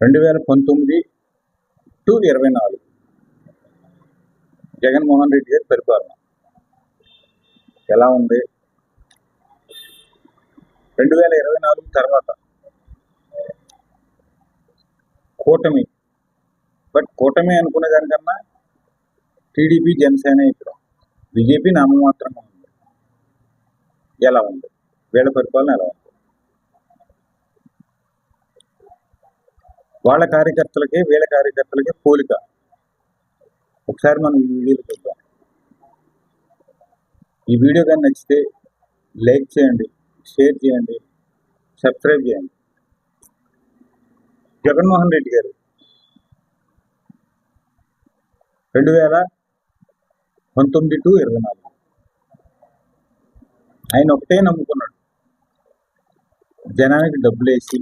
2019 to 24 Jaganmohan Reddy గారి పరిపాలన ఎలా ఉంది? 2024 తర్వాత కూటమి, బట్ కూటమి అనుకునే దానికన్నా టీడీపీ, జనసేన ఇక్కడ, బీజేపీ నామమాత్రంగా ఉంది. ఎలా ఉంది వీళ్ళ పరిపాలన? ఎలా ఉంది? వాళ్ళ కార్యకర్తలకి వీళ్ళ కార్యకర్తలకి పోలిక ఒకసారి మనం ఈ వీడియోలో చూద్దాం. ఈ వీడియో కానీ నచ్చితే లైక్ చేయండి, షేర్ చేయండి, సబ్స్క్రైబ్ చేయండి. జగన్మోహన్ రెడ్డి గారు 2019 టు 24 ఆయన ఒకటే నమ్ముకున్నాడు, జనానికి డబ్బులు వేసి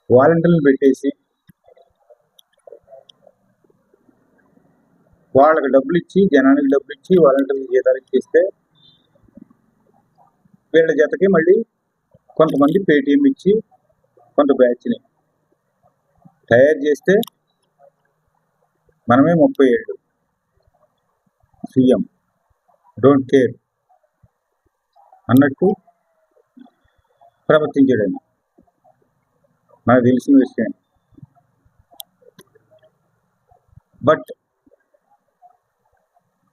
వాలంటీర్లు పెట్టేసి వాళ్ళకి డబ్బులు ఇచ్చి, జనానికి డబ్బులు ఇచ్చి, వాలంటీర్లు జీతాలు ఇచ్చేస్తే వీళ్ళ జతకి మళ్ళీ కొంతమంది పేటీఎం ఇచ్చి కొంత బ్యాచ్ని తయారు చేస్తే మనమే 30 ఏళ్ళు సీఎం డోంట్ కేర్ అన్నట్టు ప్రవర్తించాడని నాకు తెలిసిన విషయం. బట్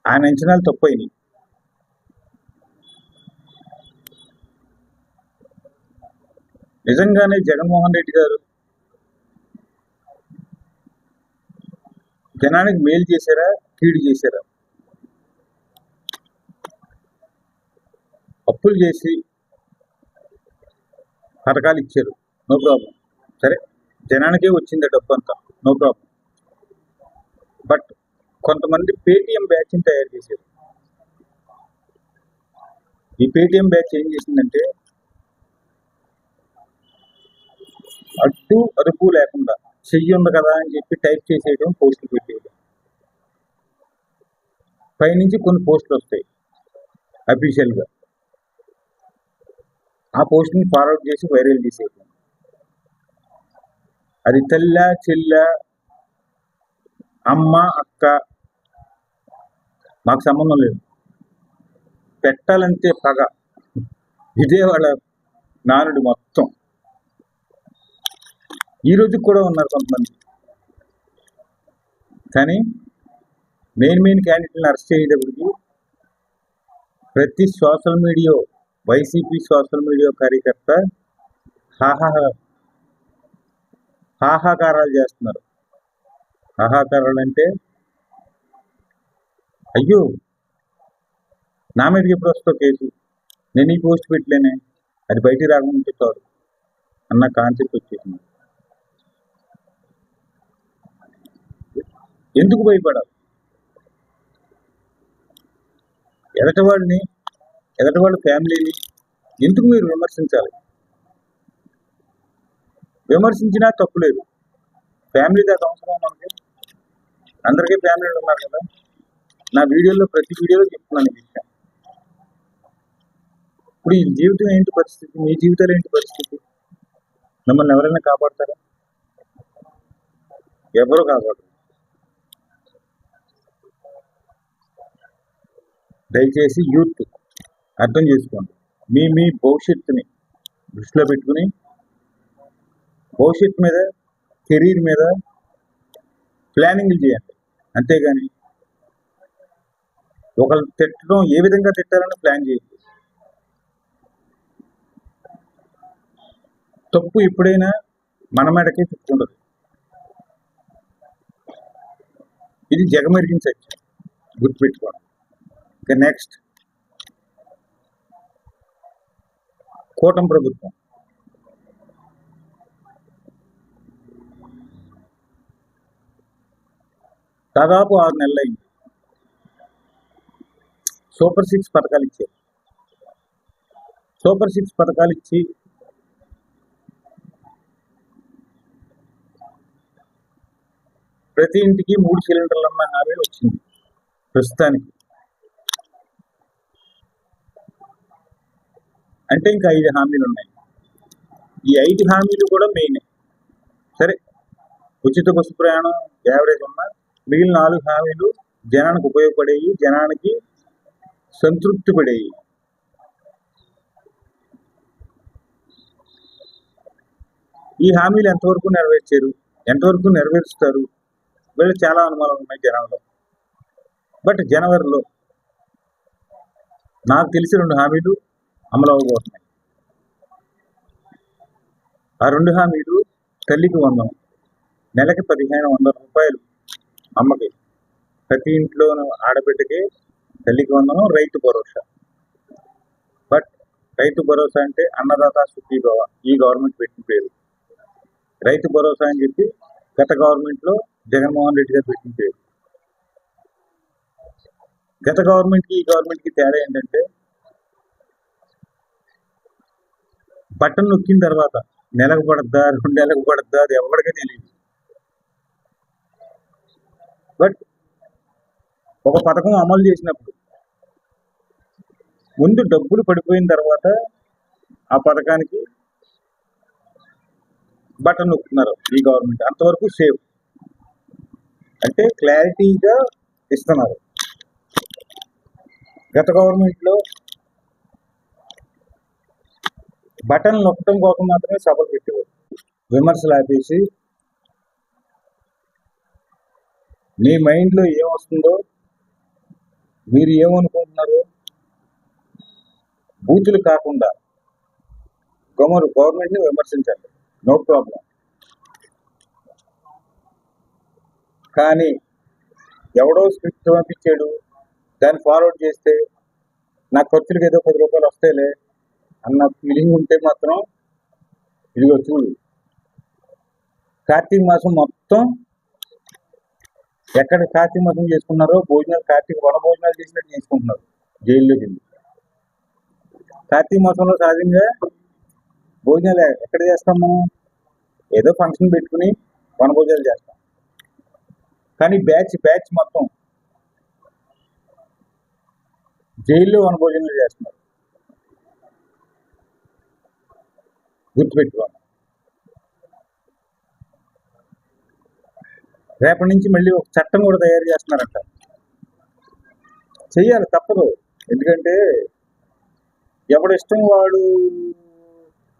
ఆయన అంచనాలు తప్పైనాయి. నిజంగానే జగన్మోహన్ రెడ్డి గారు జనానికి మేలు చేశారా, కీడు చేశారా? అప్పులు చేసి పథకాలు ఇచ్చారు, నో ప్రాబ్లం, సరే జనానికే వచ్చింది డబ్బు అంతా, నో ప్రాబ్లం. బట్ కొంతమంది పేటీఎం బ్యాచ్ని తయారు చేశారు. ఈ పేటీఎం బ్యాచ్ ఏం చేసిందంటే అడ్డు అదుపు లేకుండా చెయ్యి ఉంది కదా అని చెప్పి టైప్ చేసేయడం, పోస్టులు పెట్టేయడం, పైనుంచి కొన్ని పోస్టులు వస్తాయి అఫీషియల్గా, ఆ పోస్ట్ని ఫార్వర్డ్ చేసి వైరల్ చేసేయడం. అది తెల్ల చెల్ల అమ్మ అక్క మాకు సంబంధం లేదు, పెట్టాలంటే పగ, ఇదే వాళ్ళ నానుడి మొత్తం. ఈ రోజు కూడా ఉన్నారు కొంతమంది. కానీ మెయిన్ క్యాండిడేట్లను అరెస్ట్ చేసేటప్పటికి ప్రతి social media, YCP social media కార్యకర్త హాహాకారాలు చేస్తున్నారు. హాహాకారాలు అంటే, అయ్యో నా మీదకి ఎప్పుడు వస్తావు కేసు, నేను ఈ పోస్ట్ పెట్టలేనే, అది బయటికి రాకుండా చాలు అన్న కాన్సెప్ట్ వచ్చేసింది. ఎందుకు భయపడాలి? ఎదటి వాళ్ళ ఫ్యామిలీని ఎందుకు మీరు విమర్శించాలి? విమర్శించినా తప్పులేదు. ఫ్యామిలీ దాకా అవసరం మనకి? అందరికీ ఫ్యామిలీలు ఉన్నారు కదా. నా వీడియోలో ప్రతి వీడియోలో చెప్తున్నాను ఈ విషయం. ఇప్పుడు ఈ జీవితం ఏంటి పరిస్థితి? మీ జీవితాలు ఏంటి పరిస్థితి? మిమ్మల్ని ఎవరైనా కాపాడతారా? ఎవరు కాపాడరు. దయచేసి యూత్ అర్థం చేసుకోండి. మీ భవిష్యత్తుని దృష్టిలో పెట్టుకుని భవిష్యత్తు మీద, కెరీర్ మీద ప్లానింగ్లు చేయండి. అంతేగాని ఒకళ్ళు తిట్టడం, ఏ విధంగా తిట్టాలని ప్లాన్ చేయండి. తప్పు ఎప్పుడైనా మన మేడకే చుట్టుకుంటుంది. ఇది జగమెరిగిన సత్యం, గుర్తుపెట్టుకోండి. ఇక నెక్స్ట్, కూటమి ప్రభుత్వం దాదాపు 6 నెలలు అయింది. సూపర్ 6 పథకాలు ఇచ్చారు. సూపర్ 6 పథకాలు ఇచ్చి ప్రతి ఇంటికి 3 సిలిండర్లు అన్న హామీ వచ్చింది ప్రస్తుతానికి. అంటే ఇంకా 5 హామీలు ఉన్నాయి. ఈ 5 హామీలు కూడా మెయిన్. సరే, ఉచిత బస్సు ప్రయాణం యావరేజ్ ఉన్నా మిగిలిన 4 హామీలు జనానికి ఉపయోగపడేవి, జనానికి సంతృప్తి పడేవి. ఈ హామీలు ఎంతవరకు నెరవేర్చారు, ఎంతవరకు నెరవేరుస్తారు, వీళ్ళు చాలా అనుమానాలు ఉన్నాయి జనంలో. బట్ జనవరిలో నాకు తెలిసి 2 హామీలు అమలు అవ్వబోతున్నాయి. ఆ 2 హామీలు తల్లికి వందనం, నెలకి 1500 రూపాయలు అమ్మకి, ప్రతి ఇంట్లో ఆడబిడ్డకి తల్లికి వందనం, రైతు భరోసా. బట్ రైతు భరోసా అంటే అన్నదాత సుఖీభవ, ఈ గవర్నమెంట్ పెట్టిన పేరు. రైతు భరోసా అని చెప్పి గత గవర్నమెంట్లో జగన్మోహన్ రెడ్డి గారు పెట్టిన పేరు. గత గవర్నమెంట్కి ఈ గవర్నమెంట్కి తేడా ఏంటంటే, బటన్ నొక్కిన తర్వాత నెలకు పడద్దా 2 నెలలకు పడద్దా అది ఎవరికీ తెలియదు. బట్ ఒక పథకం అమలు చేసినప్పుడు ముందు డబ్బులు పడిపోయిన తర్వాత ఆ పథకానికి బటన్ నొక్కుతున్నారు ఈ గవర్నమెంట్. అంతవరకు సేవ్, అంటే క్లారిటీగా ఇస్తున్నారు. గత గవర్నమెంట్లో బటన్ నొక్కడం కోసం మాత్రమే సభలు పెట్టేవారు. విమర్శలు ఆపేసి మీ మైండ్లో ఏమొస్తుందో, మీరు ఏమనుకుంటున్నారో బూతులు కాకుండా గవర్నమెంట్ని విమర్శించండి, నో ప్రాబ్లం. కానీ ఎవడో స్క్రిప్ట్ పంపించాడు, దాన్ని ఫార్వర్డ్ చేస్తే నా ఖర్చులకు ఏదో 10 రూపాయలు వస్తాయిలే అన్న ఫీలింగ్ ఉంటే మాత్రం ఇదిగో చూడు, కార్తీక మాసం మొత్తం ఎక్కడ కార్తీక మాసం చేసుకున్నారో భోజనాలు, కార్తీక వన భోజనాలు చేసినట్టు చేసుకుంటున్నారు జైల్లోకి వెళ్ళి. కార్తీక మాసంలో సహజంగా భోజనాలు ఎక్కడ చేస్తాం మనం? ఏదో ఫంక్షన్ పెట్టుకుని వన భోజనాలు చేస్తాం. కానీ బ్యాచ్ మొత్తం జైల్లో వన భోజనాలు చేస్తున్నారు. గుర్తుపెట్టుకోండి. రేపటి నుంచి మళ్ళీ ఒక చట్టం కూడా తయారు చేస్తున్నారంట. చెయ్యాలి, తప్పదు. ఎందుకంటే ఎవడిష్టం వాడు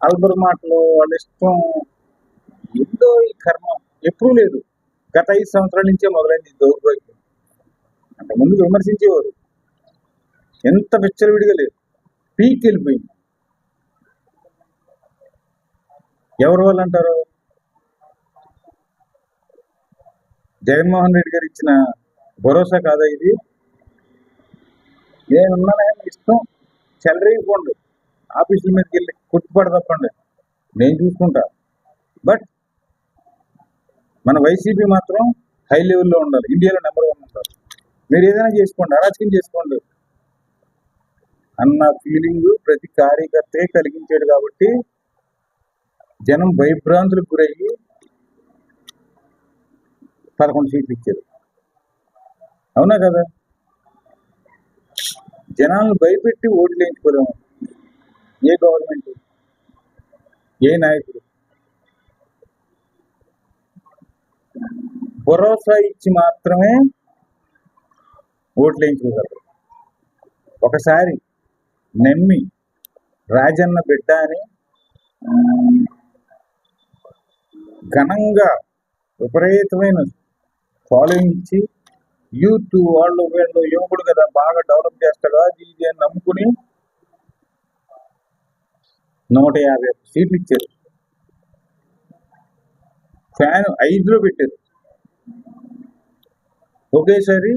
అల్బర్ మాటలు, వాళ్ళ ఇష్టం ఎంతో ఈ కర్మ ఎప్పుడూ లేదు. గత 5 సంవత్సరాల నుంచే మొదలైంది దౌర్భాగ్యం. అంతకుముందు విమర్శించేవారు, ఎంత విచ్చలవిడిగా లేదు, పీక్ వెళ్ళిపోయింది. ఎవరి వల్ల అంటారు? జగన్మోహన్ రెడ్డి గారు ఇచ్చిన భరోసా కాదా ఇది? నేనున్నానే, ఇష్టం చెలరేగిపోండి, ఆఫీసుల మీదకి వెళ్ళి కొట్టుపడి తప్పండి, నేను చూసుకుంటా. బట్ మన వైసీపీ మాత్రం హై లెవెల్లో ఉండాలి, ఇండియాలో నెంబర్ 1 ఉంటారు. మీరు ఏదైనా చేసుకోండి, అరాచకం చేసుకోండి అన్న ఫీలింగ్ ప్రతి కార్యకర్తే కలిగించాడు. కాబట్టి జనం భయభ్రాంతులకు గురయ్యి 11 సీట్లు ఇచ్చారు. అవునా కదా? జనాలను భయపెట్టి ఓట్లు వేయించుకోలేము ఏ గవర్నమెంట్, ఏ నాయకుడు. భరోసా ఇచ్చి మాత్రమే ఓట్లు వేయించుకోగలరు. ఒకసారి నమ్మి రాజన్న బిడ్డ అని ఘనంగా విపరీతమైన ఫాలోయింగ్ ఇచ్చి, యూత్ వాళ్ళు వీళ్ళు యువకుడు కదా బాగా డెవలప్ చేస్తాడు అది ఇది అని నమ్ముకుని 151 సీట్లు ఇచ్చారు. ఫ్యాన్ 5లో పెట్టారు. ఒకేసారి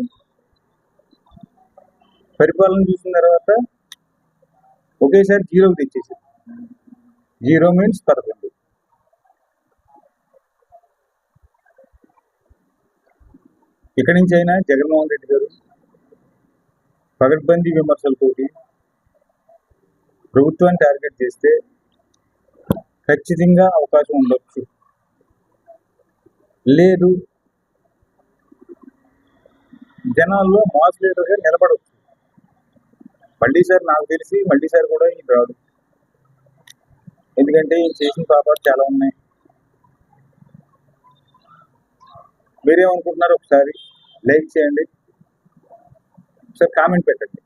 పరిపాలన చూసిన తర్వాత ఒకేసారి 0కి తెచ్చేసారు. 0 మీన్స్ 11. ఇక్కడి నుంచి అయినా జగన్మోహన్ రెడ్డి గారు పగడ్బందీ విమర్శలతోటి ప్రభుత్వాన్ని టార్గెట్ చేస్తే ఖచ్చితంగా అవకాశం ఉండొచ్చు. లేదు, జనాల్లో మాస్ లీడర్గా నిలబడవచ్చు. మళ్ళీ సార్ నాకు తెలిసి మళ్ళీ సార్ కూడా ఈయన రాడు. ఎందుకంటే ఈయన చేసిన పాపాలు చాలా ఉన్నాయి. మీరేమనుకుంటున్నారు ఒకసారి లైక్ చేయండి, ఒకసారి కామెంట్ పెట్టండి.